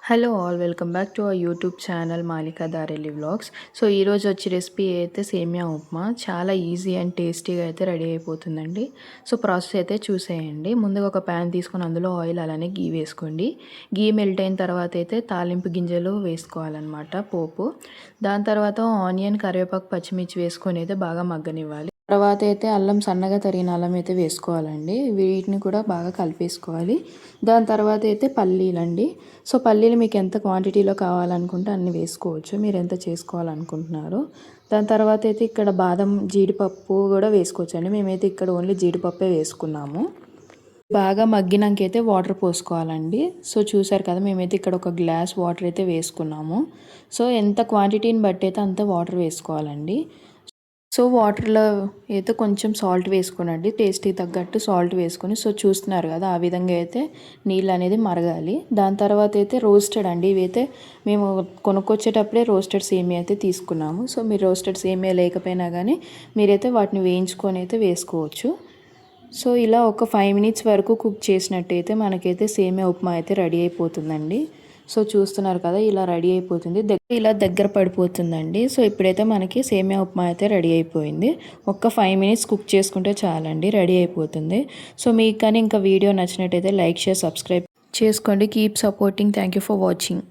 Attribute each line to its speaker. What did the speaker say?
Speaker 1: Hello all welcome back to our YouTube channel Malika Darelli vlogs. So ఈరోజు వచ్చి recipe అయితే సేమియా ఉప్మా. చాలా ఈజీ అండ్ టేస్టీగా అయితే రెడీ అయిపోతుందండి. సో ప్రాసెస్ అయితే చూసేయండి. ముందుగా ఒక ప్యాన్ తీసుకొని అందులో ఆయిల్ అలానే గీ వేసుకోండి. గీ మెల్ట్ అయిన తర్వాత అయితే తాలింపు గింజలు వేసుకోవాలన్నమాట, పోపు. దాని తర్వాత ఆనియన్, కరివేపాకు, పచ్చిమిర్చి వేసుకొని అయితే బాగా మగ్గనివ్వాలి. తర్వాత అయితే అల్లం, సన్నగా తరిగిన అల్లం అయితే వేసుకోవాలండి. వీటిని కూడా బాగా కలిపేసుకోవాలి. దాని తర్వాత అయితే పల్లీలండి. సో పల్లీలు మీకు ఎంత క్వాంటిటీలో కావాలనుకుంటే అన్ని వేసుకోవచ్చు, మీరు ఎంత చేసుకోవాలనుకుంటున్నారో. దాని తర్వాత అయితే ఇక్కడ బాదం, జీడిపప్పు కూడా వేసుకోవచ్చు అండి. మేమైతే ఇక్కడ ఓన్లీ జీడిపప్పే వేసుకున్నాము. బాగా మగ్గినాకైతే వాటర్ పోసుకోవాలండి. సో చూసారు కదా, మేమైతే ఇక్కడ ఒక గ్లాస్ వాటర్ అయితే వేసుకున్నాము. సో ఎంత క్వాంటిటీని బట్టి అయితే అంత వాటర్ వేసుకోవాలండి. సో వాటర్లో అయితే కొంచెం సాల్ట్ వేసుకోనండి, టేస్ట్కి తగ్గట్టు సాల్ట్ వేసుకొని. సో చూస్తున్నారు కదా, ఆ విధంగా అయితే నీళ్ళు అనేది మరగాలి. దాని తర్వాత అయితే రోస్టెడ్ అండి, ఇవైతే మేము కొనుక్కొచ్చేటప్పుడే రోస్టెడ్ సేమియా అయితే తీసుకున్నాము. సో మీరు రోస్టెడ్ సేమియా లేకపోయినా కానీ మీరైతే వాటిని వేయించుకొని అయితే వేసుకోవచ్చు. సో ఇలా ఒక 5 మినిట్స్ వరకు కుక్ చేసినట్టయితే మనకైతే సేమియా ఉప్మా అయితే రెడీ అయిపోతుందండి. సో చూస్తున్నారు కదా, ఇలా రెడీ అయిపోతుంది, ఇలా దగ్గర పడిపోతుందండి. సో ఇప్పుడైతే మనకి సేమియా ఉప్మా అయితే రెడీ అయిపోయింది. ఒక్క 5 మినిట్స్ కుక్ చేసుకుంటే చాలండి, రెడీ అయిపోతుంది. సో మీకు కానీ ఇంకా వీడియో నచ్చినట్టయితే లైక్, షేర్, సబ్స్క్రైబ్ చేసుకోండి. Keep supporting. Thank you for watching.